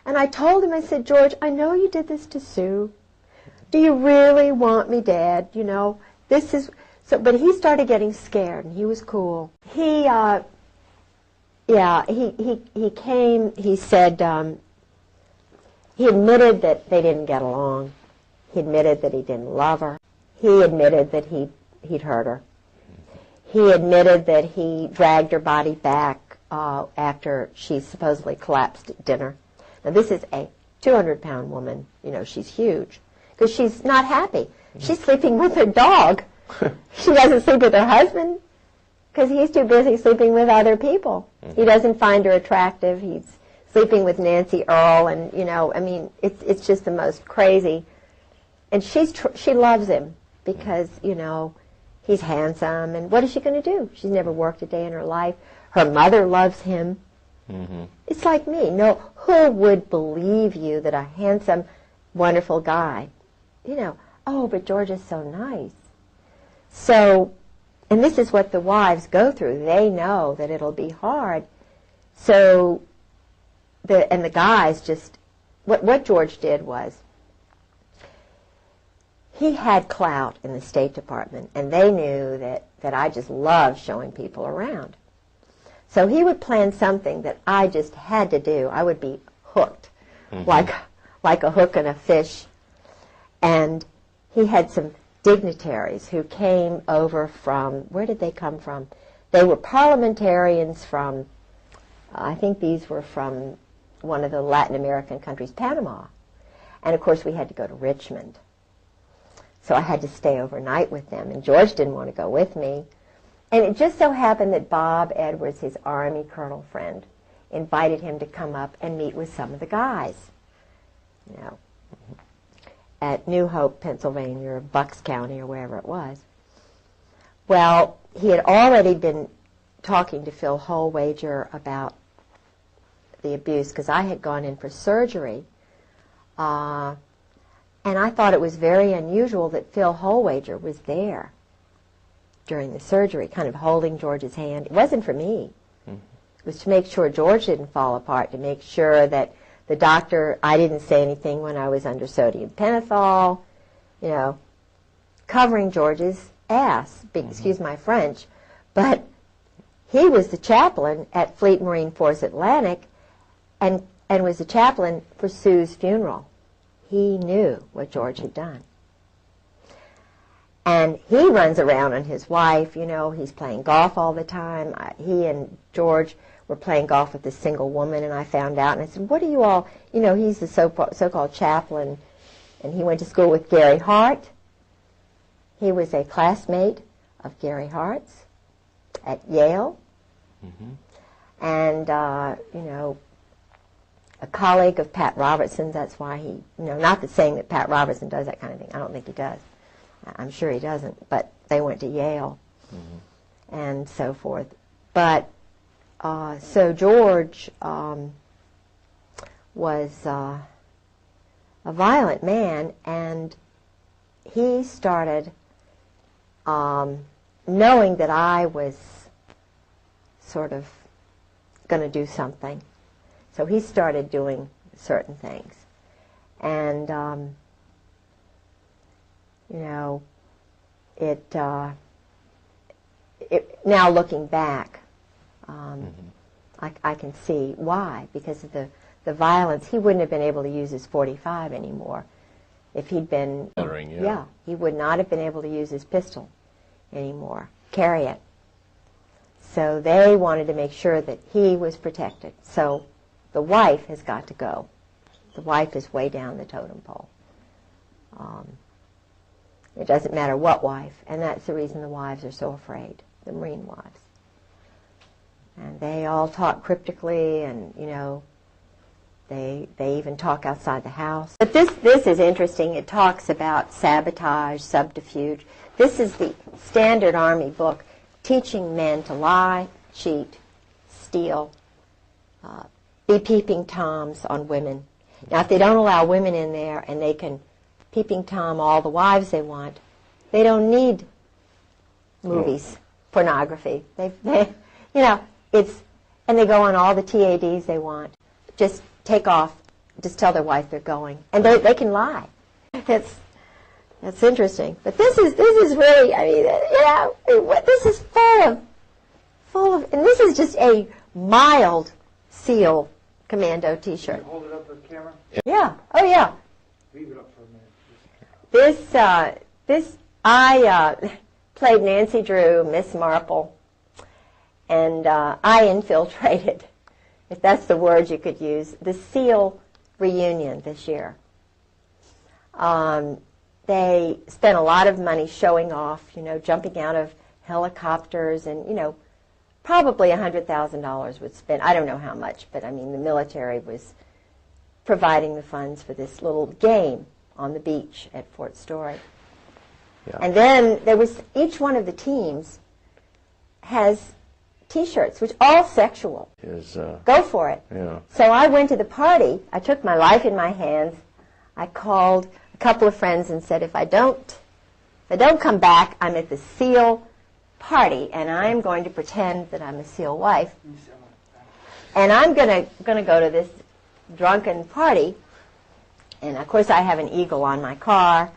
And I told him, I said, George, I know you did this to Sue. Do you really want me dead? You know, this is... So, but he started getting scared, and he was cool. He came, he said, he admitted that they didn't get along. He admitted that he didn't love her. He admitted that he'd hurt her. He admitted that he dragged her body back after she supposedly collapsed at dinner. Now, this is a 200-pound woman. You know, she's huge. Because she's not happy. She's sleeping with her dog. She doesn't sleep with her husband because he's too busy sleeping with other people. He doesn't find her attractive. He's sleeping with Nancy Earl, and, you know, I mean, it's just the most crazy. And she loves him because, you know, he's handsome, and what is she going to do? She's never worked a day in her life. Her mother loves him. It's like me. No, who would believe you that a handsome, wonderful guy, you know, oh, but George is so nice. So, and this is what the wives go through. They know that it'll be hard. So, the guys just, what George did was, he had clout in the State Department, and they knew that I just loved showing people around. So he would plan something that I just had to do. I would be hooked, like a hook and a fish. And he had some dignitaries who came over from, where did they come from? They were parliamentarians from, I think these were from one of the Latin American countries, Panama. And of course we had to go to Richmond. So I had to stay overnight with them, and George didn't want to go with me. And it just so happened that Bob Edwards, his Army colonel friend, invited him to come up and meet with some of the guys, you know, at New Hope, Pennsylvania, or Bucks County, or wherever it was. Well, he had already been talking to Phil Holwager about the abuse, because I had gone in for surgery, and I thought it was very unusual that Phil Holwager was there during the surgery, kind of holding George's hand. It wasn't for me. It was to make sure George didn't fall apart, to make sure that the doctor, I didn't say anything when I was under sodium pentothal, you know, covering George's ass, excuse my French. But he was the chaplain at Fleet Marine Force Atlantic and was the chaplain for Sue's funeral. He knew what George had done. And he runs around on his wife, you know, he's playing golf all the time. He and George were playing golf with this single woman, and I found out, and I said, what are you all, you know, he's the so-called chaplain, and he went to school with Gary Hart. He was a classmate of Gary Hart's at Yale, and, you know, a colleague of Pat Robertson's. That's why he, you know, not that saying that Pat Robertson does that kind of thing. I don't think he does. I'm sure he doesn't, but they went to Yale and so forth. But so George was a violent man, and he started knowing that I was sort of going to do something. So he started doing certain things. And you know, now looking back, I can see why. Because of the violence, he wouldn't have been able to use his .45 anymore. If he'd been, he would not have been able to use his pistol anymore, carry it. So they wanted to make sure that he was protected. So the wife has got to go. The wife is way down the totem pole. It doesn't matter what wife, and that's the reason the wives are so afraid, the Marine wives. And they all talk cryptically, and, you know, they even talk outside the house. But this is interesting. It talks about sabotage, subterfuge. This is the standard Army book teaching men to lie, cheat, steal, be peeping toms on women. Now, if they don't allow women in there and they can peeping Tom all the wives they want, they don't need movies, pornography. They you know, and they go on all the TADs they want. Just take off just tell their wife they're going, and they can lie. That's interesting. But this is really, I mean, this is full of, and this is just a mild SEAL commando T-shirt. Can you hold it up to the camera? Yeah. Oh yeah. Leave it up for a minute. I played Nancy Drew, Miss Marple, and I infiltrated, if that's the word you could use, the SEAL reunion this year. They spent a lot of money showing off, jumping out of helicopters, and, probably $100,000 was spent. I don't know how much, but I mean, the military was providing the funds for this little game on the beach at Fort Story. Yeah. And then there was, each one of the teams has T-shirts, which all sexual. Go for it. Yeah. So I went to the party. I took my life in my hands. I called a couple of friends and said, if I don't come back, I'm at the SEAL party, and I'm going to pretend that I'm a SEAL wife. And I'm going to go to this drunken party. And, of course, I have an eagle on my car.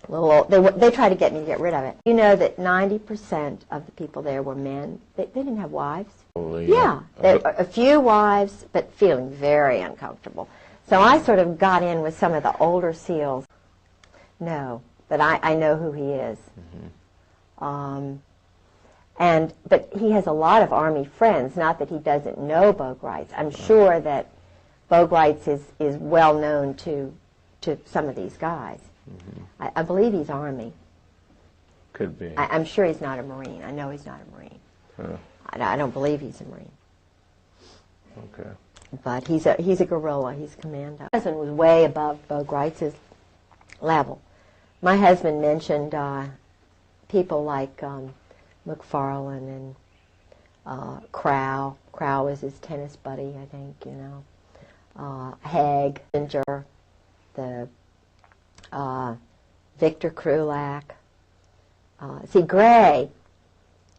They tried to get me to get rid of it. You know that 90% of the people there were men. They didn't have wives. Yeah. A few wives, but feeling very uncomfortable. So I sort of got in with some of the older SEALs. No, but I know who he is. Mm-hmm. But he has a lot of Army friends, not that he doesn't know Boegreitz. I'm sure that Boegreitz is well known to some of these guys. Mm-hmm. I believe he's Army. Could be. I'm sure he's not a Marine. I know he's not a Marine. Huh. I don't believe he's a Marine. Okay. But he's a guerrilla. He's a commando. My husband was way above Boegreitz's level. My husband mentioned people like McFarlane and Crow. Crow was his tennis buddy, I think, Haig, Ginger, the Victor Krulak. See, Gray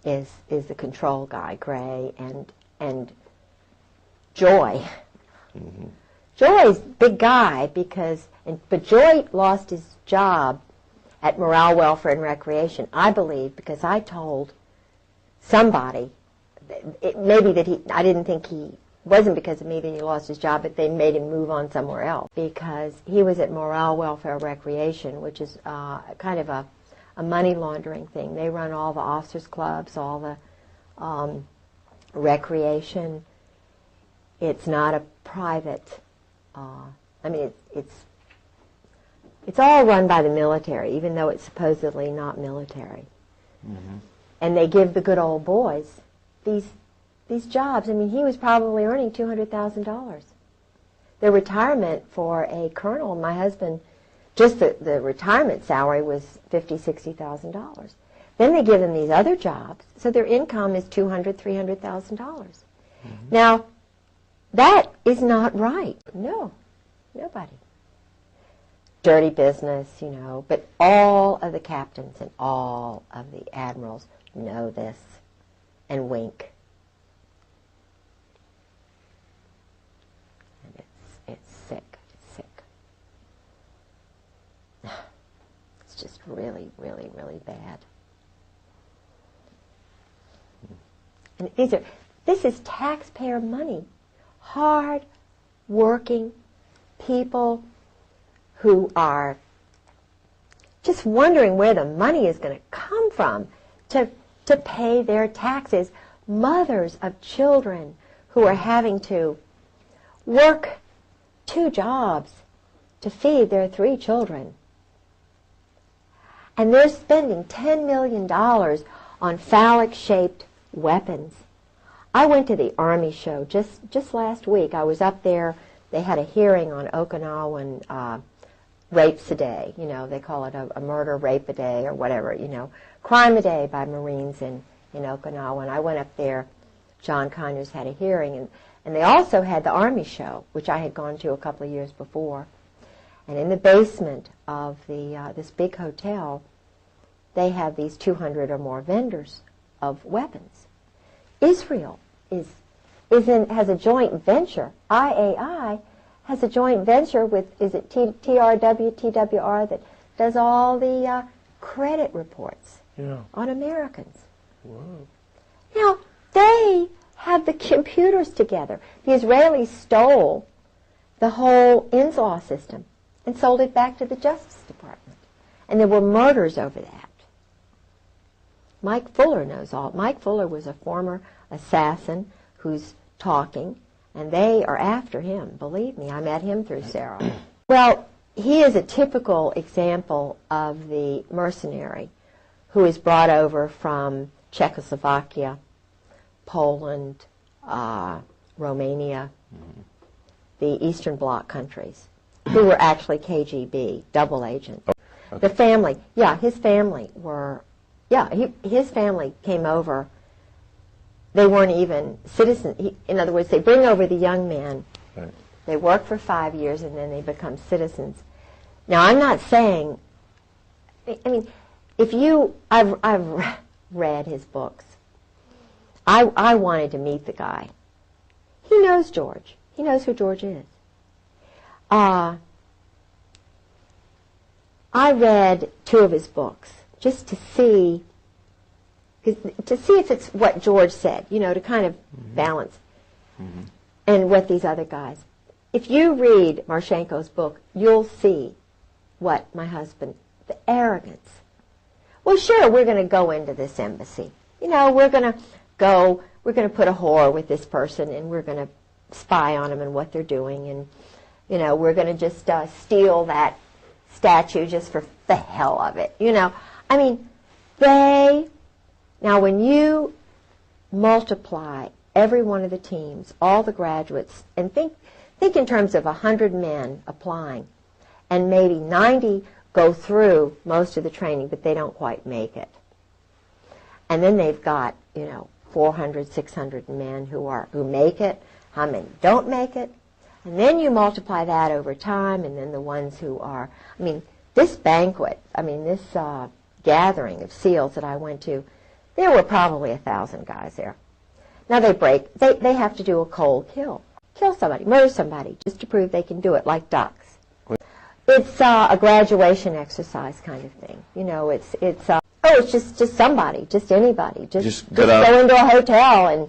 is the control guy, Gray, and Joy. Mm-hmm. Joy's a big guy but Joy lost his job at Morale, Welfare, and Recreation, I believe, because I told somebody, I didn't think wasn't because of me that he lost his job, but they made him move on somewhere else, because he was at Morale, Welfare, Recreation, which is kind of a money laundering thing. They run all the officers' clubs, all the recreation. It's not a private, it's all run by the military, even though it's supposedly not military. Mm-hmm. And they give the good old boys these jobs. I mean, he was probably earning $200,000. The retirement for a colonel, my husband, just the retirement salary was $50,000, $60,000. Then they give them these other jobs, so their income is $200,000, $300,000. Mm-hmm. Now, that is not right. No, nobody. Dirty business, but all of the captains and all of the admirals know this and wink. And it's sick. It's sick. It's just really, really, really bad. And this is taxpayer money. Hard working people who are just wondering where the money is going to come from to pay their taxes. Mothers of children who are having to work 2 jobs to feed their 3 children. And they're spending $10 million on phallic-shaped weapons. I went to the Army show just last week. I was up there. They had a hearing on Okinawan rapes a day. They call it a murder rape a day or whatever, crime a day by Marines in Okinawa. And I went up there. John Conyers had a hearing. And they also had the Army show, which I had gone to a couple of years before. And in the basement of this big hotel, they have these 200 or more vendors of weapons. Israel has a joint venture. IAI has a joint venture with, is it TRW, that does all the credit reports on Americans. Wow. Now, they have the computers together. The Israelis stole the whole in-law system and sold it back to the Justice Department. And there were murders over that. Mike Fuller knows all. Mike Fuller was a former assassin who's talking, and they are after him. Believe me, I met him through Sarah. Well, he is a typical example of the mercenary who is brought over from Czechoslovakia, Poland, Romania, the Eastern Bloc countries, who were actually KGB, double agents. Okay. The family, his family were, his family came over. They weren't even citizens. In other words, they bring over the young man. Right. They work for 5 years, and then they become citizens. Now, I'm not saying, I mean, I've read his books. I wanted to meet the guy. He knows George. He knows who George is. I read 2 of his books just to see if it's what George said, to kind of balance, and what these other guys. If you read Marchenko's book, you'll see what my husband, the arrogance. Well, sure, we're going to go into this embassy. We're going to put a whore with this person, and we're going to spy on them and what they're doing, and, we're going to just steal that statue just for the hell of it. I mean, now when you multiply every one of the teams, all the graduates, and think in terms of 100 men applying, and maybe 90 go through most of the training, but they don't quite make it. And then they've got, 400, 600 men who make it, how many don't make it, and then you multiply that over time, and then the ones who are, this banquet, this gathering of SEALs that I went to, there were probably 1,000 guys there. Now they have to do a cold kill somebody, murder somebody, just to prove they can do it, like ducks. It's a graduation exercise kind of thing. It's just somebody, just anybody, just go into a hotel and